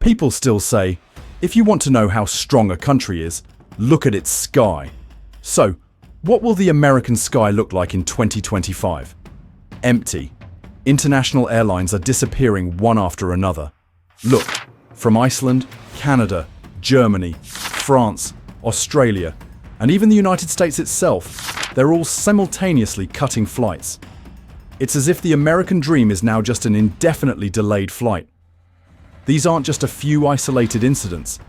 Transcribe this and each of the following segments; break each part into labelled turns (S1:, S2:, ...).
S1: People still say, if you want to know how strong a country is, look at its sky. So, what will the American sky look like in 2025? Empty. International airlines are disappearing one after another. Look, from Iceland, Canada, Germany, France, Australia, and even the United States itself, they're all simultaneously cutting flights. It's as if the American dream is now just an indefinitely delayed flight. These aren't just a few isolated incidents.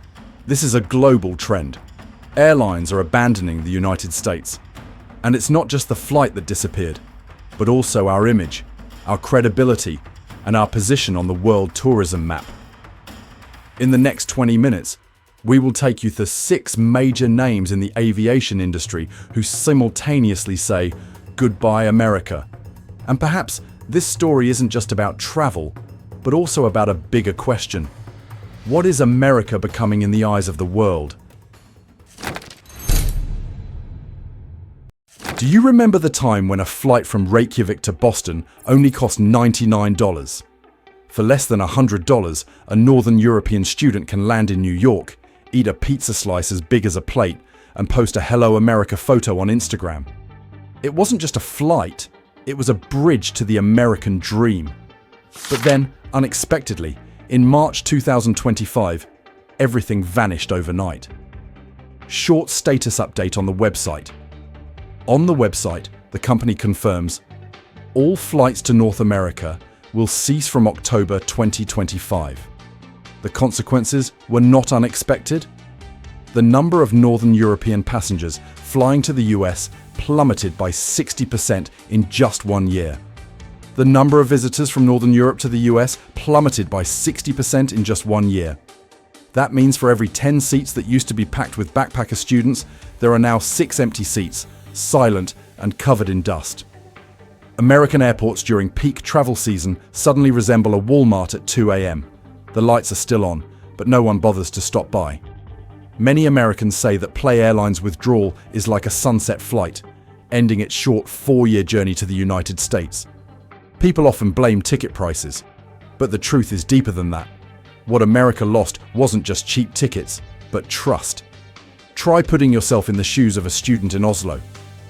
S1: This is a global trend. Airlines are abandoning the United States. And it's not just the flight that disappeared, but also our image, our credibility, and our position on the world tourism map. In the next 20 minutes, we will take you through 6 major names in the aviation industry who simultaneously say, "Goodbye, America." And perhaps this story isn't just about travel, but also about a bigger question. What is America becoming in the eyes of the world? Do you remember the time when a flight from Reykjavik to Boston only cost $99? For less than $100, a Northern European student can land in New York, eat a pizza slice as big as a plate, and post a Hello America photo on Instagram. It wasn't just a flight, it was a bridge to the American dream. But then, unexpectedly, in March 2025, everything vanished overnight. Short status update on the website. On the website, the company confirms all flights to North America will cease from October 2025. The consequences were not unexpected. The number of Northern European passengers flying to the US plummeted by 60% in just 1 year. The number of visitors from Northern Europe to the US plummeted by 60% in just 1 year. That means for every 10 seats that used to be packed with backpacker students, there are now 6 empty seats, silent and covered in dust. American airports during peak travel season suddenly resemble a Walmart at 2 a.m. The lights are still on, but no one bothers to stop by. Many Americans say that Play Airlines' withdrawal is like a sunset flight, ending its short 4-year journey to the United States. People often blame ticket prices, but the truth is deeper than that. What America lost wasn't just cheap tickets, but trust. Try putting yourself in the shoes of a student in Oslo.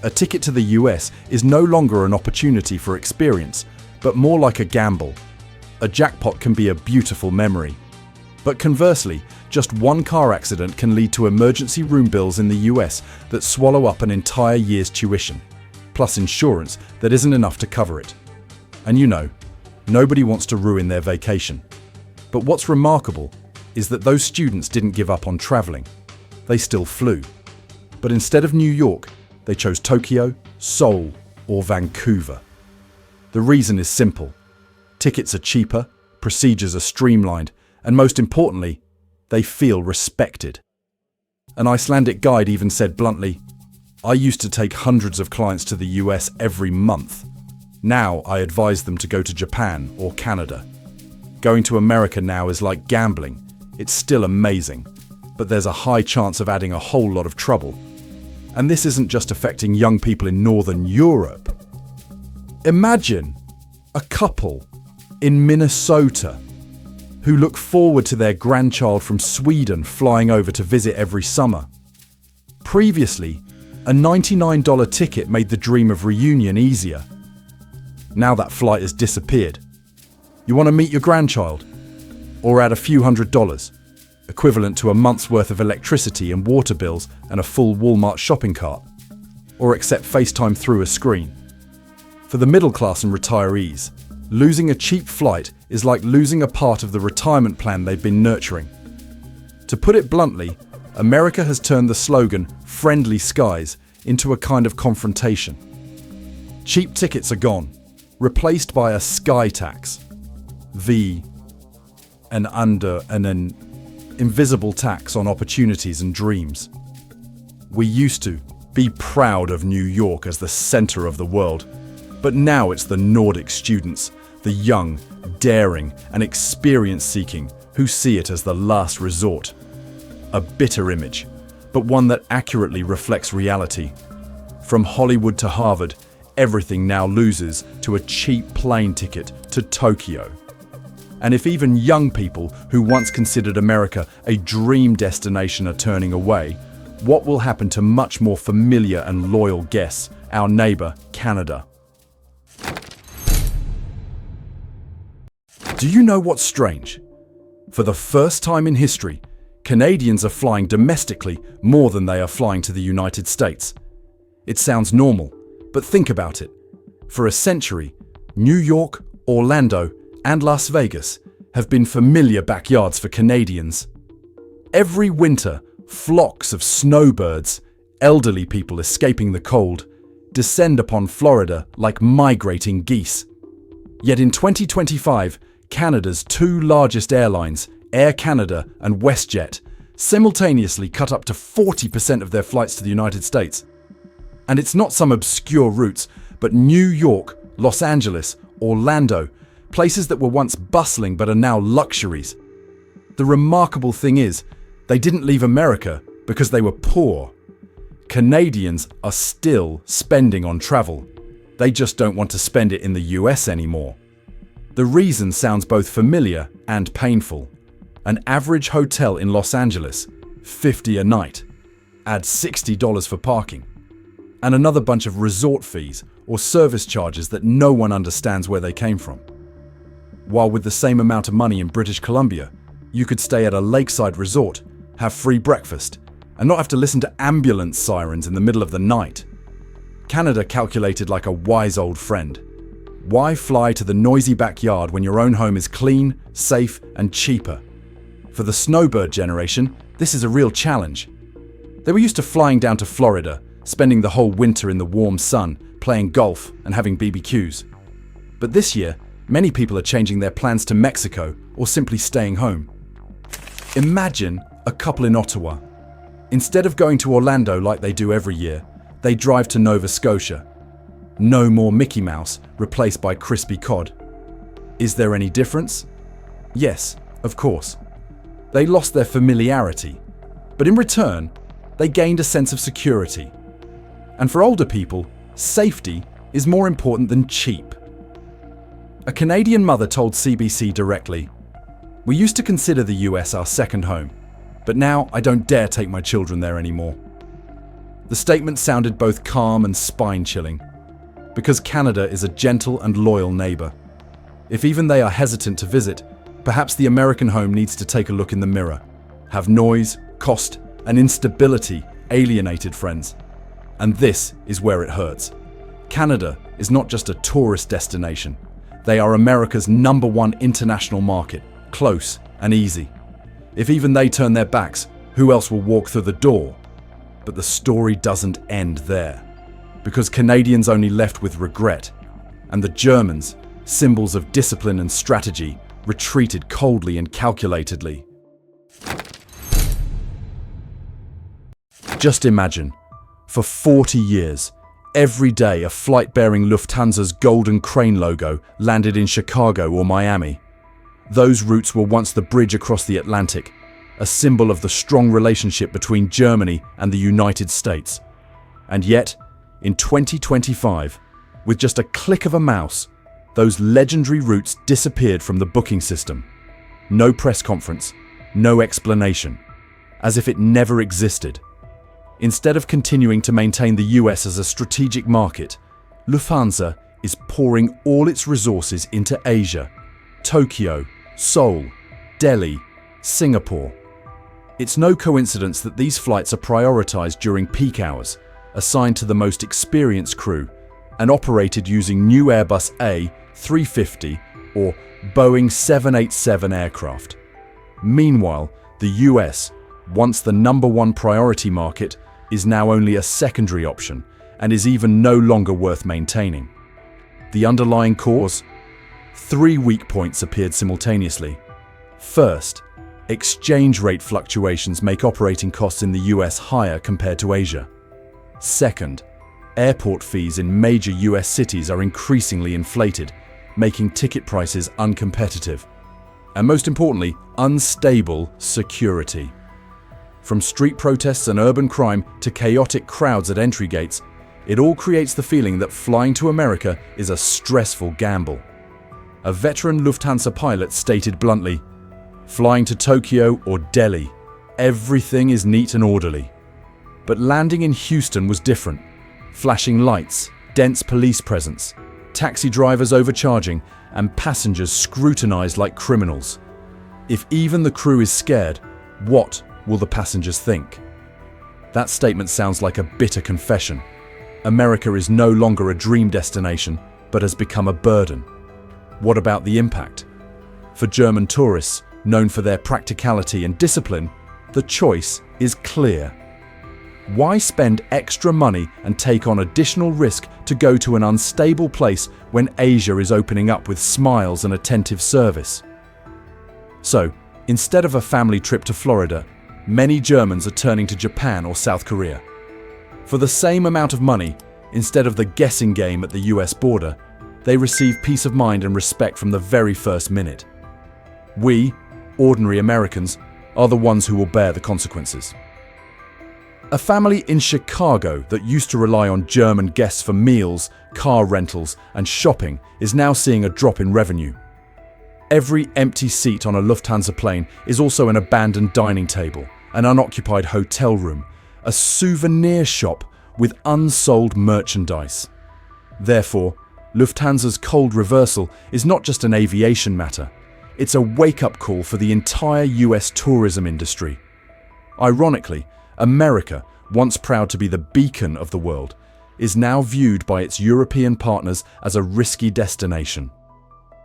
S1: A ticket to the US is no longer an opportunity for experience, but more like a gamble. A jackpot can be a beautiful memory. But conversely, just one car accident can lead to emergency room bills in the US that swallow up an entire year's tuition, plus insurance that isn't enough to cover it. And you know, nobody wants to ruin their vacation. But what's remarkable is that those students didn't give up on traveling. They still flew. But instead of New York, they chose Tokyo, Seoul, or Vancouver. The reason is simple. Tickets are cheaper, procedures are streamlined, and most importantly, they feel respected. An Icelandic guide even said bluntly, "I used to take hundreds of clients to the US every month. Now I advise them to go to Japan or Canada. Going to America now is like gambling. It's still amazing, but there's a high chance of adding a whole lot of trouble." And this isn't just affecting young people in Northern Europe. Imagine a couple in Minnesota who look forward to their grandchild from Sweden flying over to visit every summer. Previously, a $99 ticket made the dream of reunion easier. Now that flight has disappeared. You want to meet your grandchild? Or add a few $100s, equivalent to a month's worth of electricity and water bills and a full Walmart shopping cart? Or accept FaceTime through a screen? For the middle class and retirees, losing a cheap flight is like losing a part of the retirement plan they've been nurturing. To put it bluntly, America has turned the slogan "friendly skies" into a kind of confrontation. Cheap tickets are gone, replaced by a sky tax. An invisible tax on opportunities and dreams. We used to be proud of New York as the center of the world, but now it's the Nordic students, the young, daring, and experience-seeking who see it as the last resort. A bitter image, but one that accurately reflects reality. From Hollywood to Harvard, everything now loses to a cheap plane ticket to Tokyo. And if even young people who once considered America a dream destination are turning away, what will happen to much more familiar and loyal guests, our neighbor, Canada? Do you know what's strange? For the first time in history, Canadians are flying domestically more than they are flying to the United States. It sounds normal, but think about it. For a century, New York, Orlando, and Las Vegas have been familiar backyards for Canadians. Every winter, flocks of snowbirds, elderly people escaping the cold, descend upon Florida like migrating geese. Yet in 2025, Canada's two largest airlines, Air Canada and WestJet, simultaneously cut up to 40% of their flights to the United States. And it's not some obscure routes, but New York, Los Angeles, Orlando, places that were once bustling but are now luxuries. The remarkable thing is, they didn't leave America because they were poor. Canadians are still spending on travel. They just don't want to spend it in the US anymore. The reason sounds both familiar and painful. An average hotel in Los Angeles, $50 a night. Add $60 for parking. And another bunch of resort fees or service charges that no one understands where they came from. While with the same amount of money in British Columbia, you could stay at a lakeside resort, have free breakfast, and not have to listen to ambulance sirens in the middle of the night. Canada calculated like a wise old friend. Why fly to the noisy backyard when your own home is clean, safe, and cheaper? For the snowbird generation, this is a real challenge. They were used to flying down to Florida, spending the whole winter in the warm sun, playing golf and having BBQs. But this year, many people are changing their plans to Mexico or simply staying home. Imagine a couple in Ottawa. Instead of going to Orlando like they do every year, they drive to Nova Scotia. No more Mickey Mouse replaced by crispy cod. Is there any difference? Yes, of course. They lost their familiarity, but in return, they gained a sense of security. And for older people, safety is more important than cheap. A Canadian mother told CBC directly, "We used to consider the US our second home, but now I don't dare take my children there anymore." The statement sounded both calm and spine-chilling, because Canada is a gentle and loyal neighbor. If even they are hesitant to visit, perhaps the American home needs to take a look in the mirror. Have noise, cost, and instability alienated friends? And this is where it hurts. Canada is not just a tourist destination. They are America's #1 international market, close and easy. If even they turn their backs, who else will walk through the door? But the story doesn't end there, because Canadians only left with regret, and the Germans, symbols of discipline and strategy, retreated coldly and calculatedly. Just imagine, for 40 years, every day a flight bearing Lufthansa's golden crane logo landed in Chicago or Miami. Those routes were once the bridge across the Atlantic, a symbol of the strong relationship between Germany and the United States. And yet, in 2025, with just a click of a mouse, those legendary routes disappeared from the booking system. No press conference, no explanation, as if it never existed. Instead of continuing to maintain the US as a strategic market, Lufthansa is pouring all its resources into Asia, Tokyo, Seoul, Delhi, Singapore. It's no coincidence that these flights are prioritized during peak hours, assigned to the most experienced crew, and operated using new Airbus A350 or Boeing 787 aircraft. Meanwhile, the US, once the #1 priority market, is now only a secondary option and is even no longer worth maintaining. The underlying cause? 3 weak points appeared simultaneously. First, exchange rate fluctuations make operating costs in the US higher compared to Asia. Second, airport fees in major US cities are increasingly inflated, making ticket prices uncompetitive. And most importantly, unstable security. From street protests and urban crime to chaotic crowds at entry gates, it all creates the feeling that flying to America is a stressful gamble. A veteran Lufthansa pilot stated bluntly, "Flying to Tokyo or Delhi, everything is neat and orderly." But landing in Houston was different. Flashing lights, dense police presence, taxi drivers overcharging, and passengers scrutinized like criminals. If even the crew is scared, what will the passengers think? That statement sounds like a bitter confession. America is no longer a dream destination, but has become a burden. What about the impact? For German tourists, known for their practicality and discipline, the choice is clear. Why spend extra money and take on additional risk to go to an unstable place when Asia is opening up with smiles and attentive service? So, instead of a family trip to Florida, many Germans are turning to Japan or South Korea. For the same amount of money, instead of the guessing game at the US border, they receive peace of mind and respect from the very first minute. We, ordinary Americans, are the ones who will bear the consequences. A family in Chicago that used to rely on German guests for meals, car rentals, and shopping is now seeing a drop in revenue. Every empty seat on a Lufthansa plane is also an abandoned dining table, an unoccupied hotel room, a souvenir shop with unsold merchandise. Therefore, Lufthansa's cold reversal is not just an aviation matter, it's a wake-up call for the entire US tourism industry. Ironically, America, once proud to be the beacon of the world, is now viewed by its European partners as a risky destination.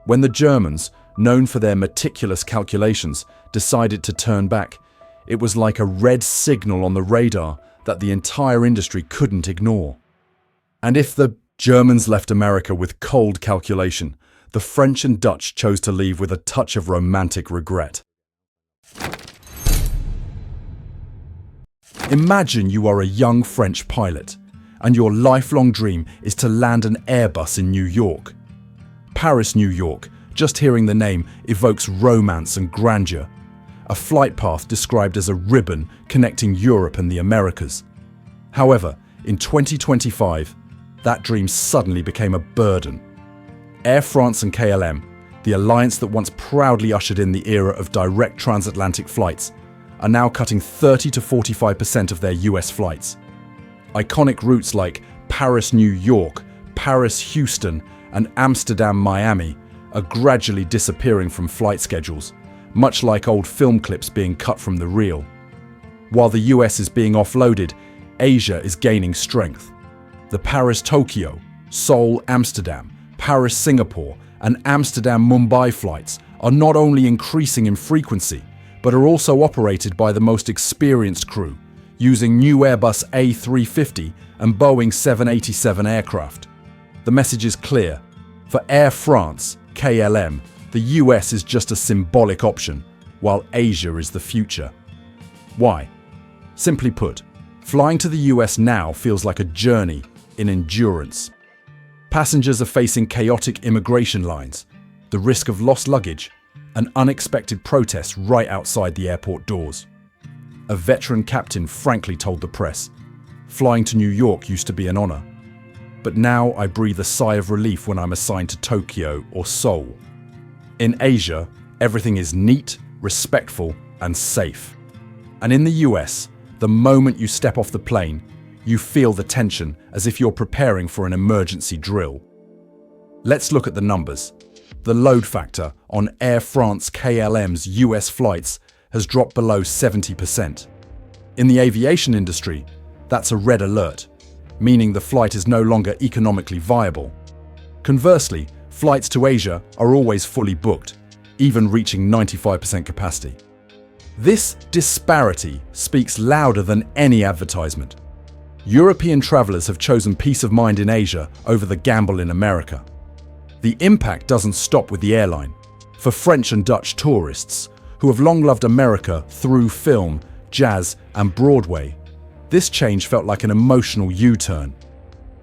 S1: When the Germans, known for their meticulous calculations, decided to turn back, it was like a red signal on the radar that the entire industry couldn't ignore. And if the Germans left America with cold calculation, the French and Dutch chose to leave with a touch of romantic regret. Imagine you are a young French pilot, and your lifelong dream is to land an Airbus in New York. Paris, New York, just hearing the name evokes romance and grandeur. A flight path described as a ribbon connecting Europe and the Americas. However, in 2025, that dream suddenly became a burden. Air France and KLM, the alliance that once proudly ushered in the era of direct transatlantic flights, are now cutting 30 to 45% of their US flights. Iconic routes like Paris-New York, Paris-Houston, and Amsterdam-Miami are gradually disappearing from flight schedules, much like old film clips being cut from the reel. While the US is being offloaded, Asia is gaining strength. The Paris-Tokyo, Seoul-Amsterdam, Paris-Singapore, and Amsterdam-Mumbai flights are not only increasing in frequency, but are also operated by the most experienced crew, using new Airbus A350 and Boeing 787 aircraft. The message is clear. For Air France, KLM, the US is just a symbolic option, while Asia is the future. Why? Simply put, flying to the US now feels like a journey in endurance. Passengers are facing chaotic immigration lines, the risk of lost luggage, and unexpected protests right outside the airport doors. A veteran captain frankly told the press, "Flying to New York used to be an honor, but now I breathe a sigh of relief when I'm assigned to Tokyo or Seoul." In Asia, everything is neat, respectful, and safe. And in the US, the moment you step off the plane, you feel the tension as if you're preparing for an emergency drill. Let's look at the numbers. The load factor on Air France KLM's US flights has dropped below 70%. In the aviation industry, that's a red alert, meaning the flight is no longer economically viable. Conversely, flights to Asia are always fully booked, even reaching 95% capacity. This disparity speaks louder than any advertisement. European travelers have chosen peace of mind in Asia over the gamble in America. The impact doesn't stop with the airline. For French and Dutch tourists, who have long loved America through film, jazz, and Broadway, this change felt like an emotional U-turn.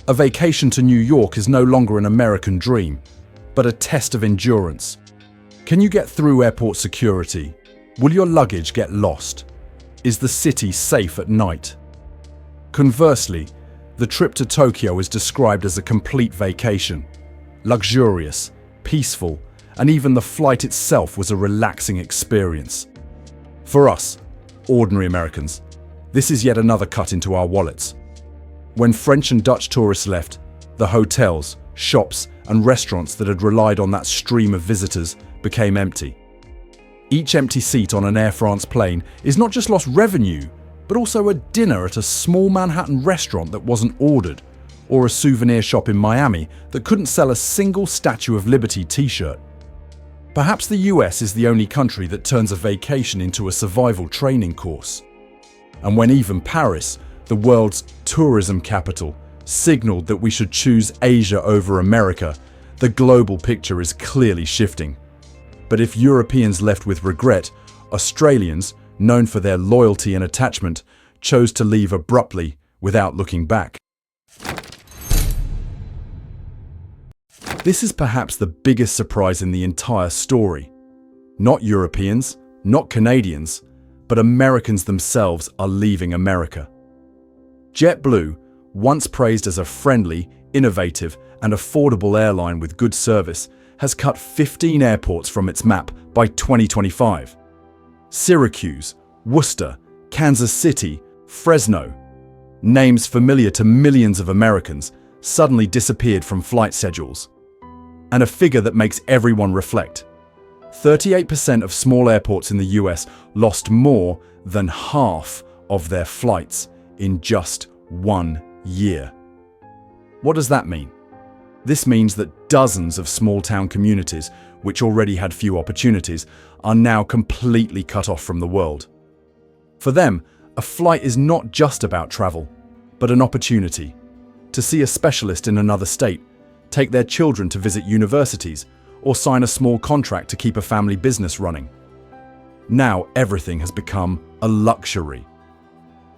S1: A vacation to New York is no longer an American dream, but a test of endurance. Can you get through airport security? Will your luggage get lost? Is the city safe at night? Conversely, the trip to Tokyo is described as a complete vacation. Luxurious, peaceful, and even the flight itself was a relaxing experience. For us, ordinary Americans, this is yet another cut into our wallets. When French and Dutch tourists left, the hotels, shops, and restaurants that had relied on that stream of visitors became empty. Each empty seat on an Air France plane is not just lost revenue, but also a dinner at a small Manhattan restaurant that wasn't ordered, or a souvenir shop in Miami that couldn't sell a single Statue of Liberty t-shirt. Perhaps the US is the only country that turns a vacation into a survival training course. And when even Paris, the world's tourism capital, signaled that we should choose Asia over America, the global picture is clearly shifting. But if Europeans left with regret, Australians, known for their loyalty and attachment, chose to leave abruptly without looking back. This is perhaps the biggest surprise in the entire story. Not Europeans, not Canadians, but Americans themselves are leaving America. JetBlue, once praised as a friendly, innovative, and affordable airline with good service, has cut 15 airports from its map by 2025. Syracuse, Worcester, Kansas City, Fresno, names familiar to millions of Americans, suddenly disappeared from flight schedules. And a figure that makes everyone reflect. 38% of small airports in the US lost more than half of their flights in just 1 year. What does that mean? This means that dozens of small-town communities, which already had few opportunities, are now completely cut off from the world. For them, a flight is not just about travel, but an opportunity to see a specialist in another state, take their children to visit universities, or sign a small contract to keep a family business running. Now everything has become a luxury.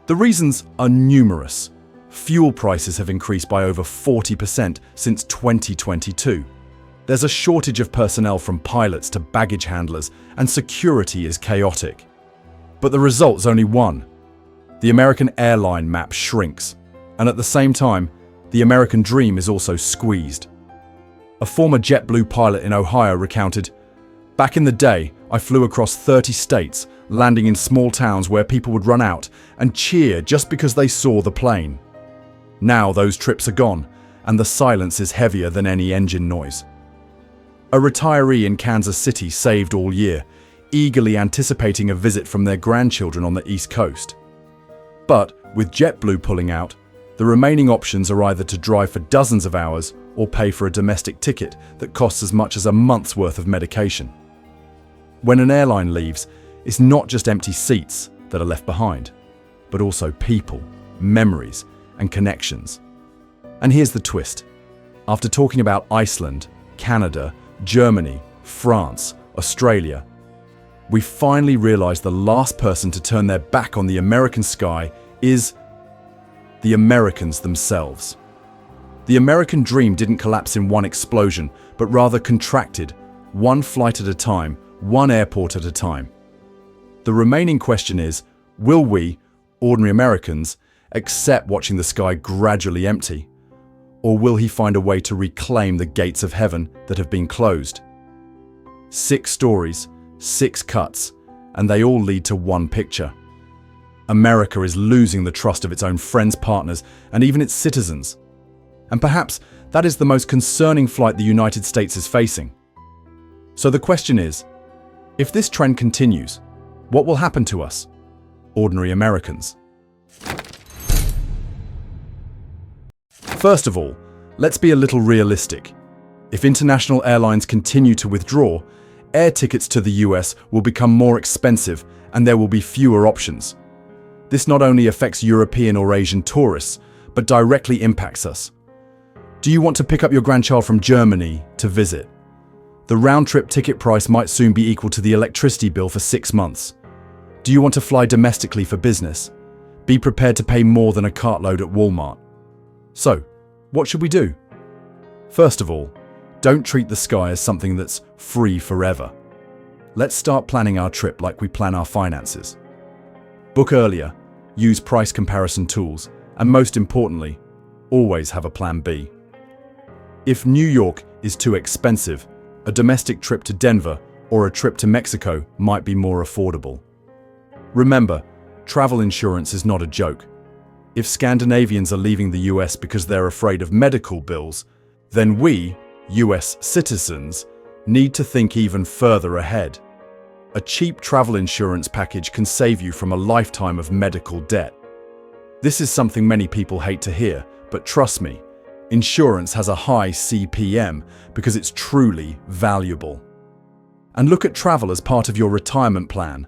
S1: The reasons are numerous. Fuel prices have increased by over 40% since 2022. There's a shortage of personnel from pilots to baggage handlers, and security is chaotic. But the result's only one. The American airline map shrinks, and at the same time, the American dream is also squeezed. A former JetBlue pilot in Ohio recounted, "Back in the day, I flew across 30 states, landing in small towns where people would run out and cheer just because they saw the plane. Now those trips are gone, and the silence is heavier than any engine noise." A retiree in Kansas City saved all year, eagerly anticipating a visit from their grandchildren on the East Coast. But with JetBlue pulling out, the remaining options are either to drive for dozens of hours or pay for a domestic ticket that costs as much as a month's worth of medication. When an airline leaves, it's not just empty seats that are left behind, but also people, memories, and connections. And here's the twist. After talking about Iceland, Canada, Germany, France, Australia, we finally realize the last person to turn their back on the American sky is the Americans themselves. The American dream didn't collapse in one explosion, but rather contracted, one flight at a time, one airport at a time. The remaining question is, will we, ordinary Americans, accept watching the sky gradually empty? Or will he find a way to reclaim the gates of heaven that have been closed? 6 stories, 6 cuts, and they all lead to one picture. America is losing the trust of its own friends, partners, and even its citizens. And perhaps that is the most concerning flight the United States is facing. So the question is, if this trend continues, what will happen to us, ordinary Americans? First of all, let's be a little realistic. If international airlines continue to withdraw, air tickets to the US will become more expensive and there will be fewer options. This not only affects European or Asian tourists, but directly impacts us. Do you want to pick up your grandchild from Germany to visit? The round-trip ticket price might soon be equal to the electricity bill for 6 months. Do you want to fly domestically for business? Be prepared to pay more than a cartload at Walmart. So, what should we do? First of all, don't treat the sky as something that's free forever. Let's start planning our trip like we plan our finances. Book earlier, use price comparison tools, and most importantly, always have a plan B. If New York is too expensive, a domestic trip to Denver or a trip to Mexico might be more affordable. Remember, travel insurance is not a joke. If Scandinavians are leaving the US because they're afraid of medical bills, then we, US citizens, need to think even further ahead. A cheap travel insurance package can save you from a lifetime of medical debt. This is something many people hate to hear, but trust me, insurance has a high CPM because it's truly valuable. And look at travel as part of your retirement plan.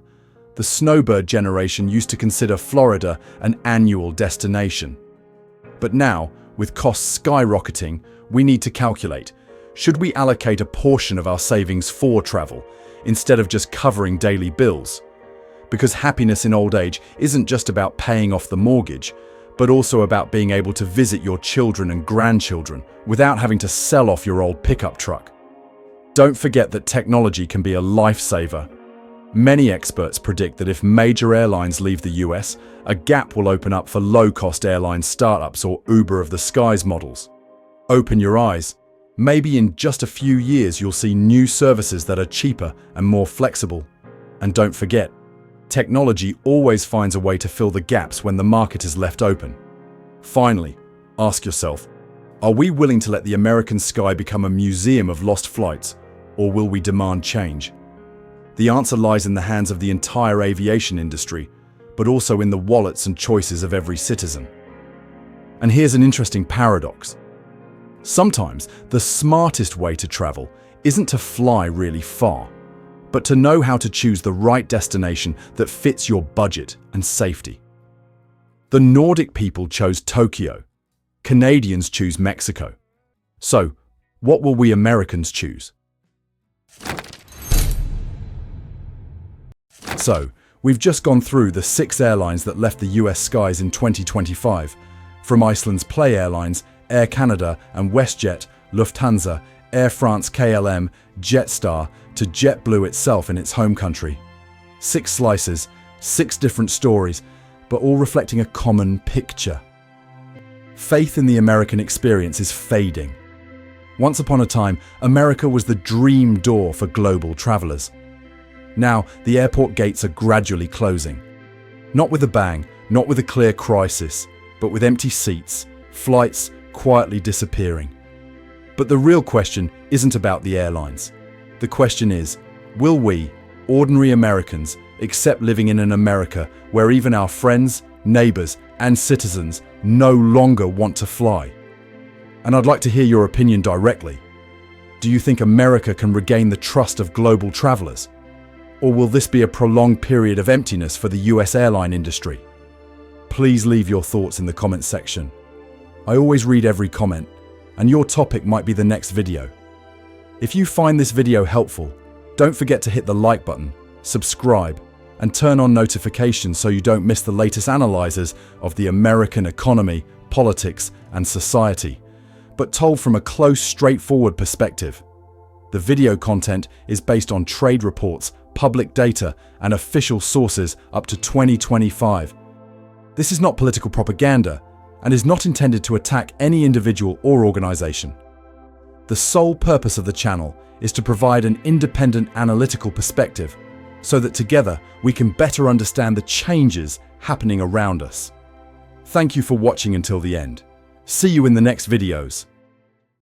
S1: The snowbird generation used to consider Florida an annual destination. But now, with costs skyrocketing, we need to calculate, should we allocate a portion of our savings for travel, instead of just covering daily bills? Because happiness in old age isn't just about paying off the mortgage, but also about being able to visit your children and grandchildren without having to sell off your old pickup truck. Don't forget that technology can be a lifesaver. Many experts predict that if major airlines leave the US, a gap will open up for low-cost airline startups or Uber of the skies models. Open your eyes. Maybe in just a few years you'll see new services that are cheaper and more flexible. And don't forget, technology always finds a way to fill the gaps when the market is left open. Finally, ask yourself, are we willing to let the American sky become a museum of lost flights, or will we demand change? The answer lies in the hands of the entire aviation industry, but also in the wallets and choices of every citizen. And here's an interesting paradox. Sometimes the smartest way to travel isn't to fly really far, but to know how to choose the right destination that fits your budget and safety. The Nordic people chose Tokyo. Canadians choose Mexico. So, what will we Americans choose? So, we've just gone through the 6 airlines that left the US skies in 2025, from Iceland's Play Airlines, Air Canada and WestJet, Lufthansa, Air France KLM, Jetstar, to JetBlue itself in its home country. 6 slices, 6 different stories, but all reflecting a common picture. Faith in the American experience is fading. Once upon a time, America was the dream door for global travelers. Now, the airport gates are gradually closing. Not with a bang, not with a clear crisis, but with empty seats, flights quietly disappearing. But the real question isn't about the airlines. The question is, will we, ordinary Americans, accept living in an America where even our friends, neighbors, and citizens no longer want to fly? And I'd like to hear your opinion directly. Do you think America can regain the trust of global travelers? Or will this be a prolonged period of emptiness for the US airline industry? Please leave your thoughts in the comments section. I always read every comment, and your topic might be the next video. If you find this video helpful, don't forget to hit the like button, subscribe, and turn on notifications so you don't miss the latest analyses of the American economy, politics, and society, but told from a close, straightforward perspective. The video content is based on trade reports, public data, and official sources up to 2025. This is not political propaganda and is not intended to attack any individual or organization. The sole purpose of the channel is to provide an independent analytical perspective so that together we can better understand the changes happening around us. Thank you for watching until the end. See you in the next videos.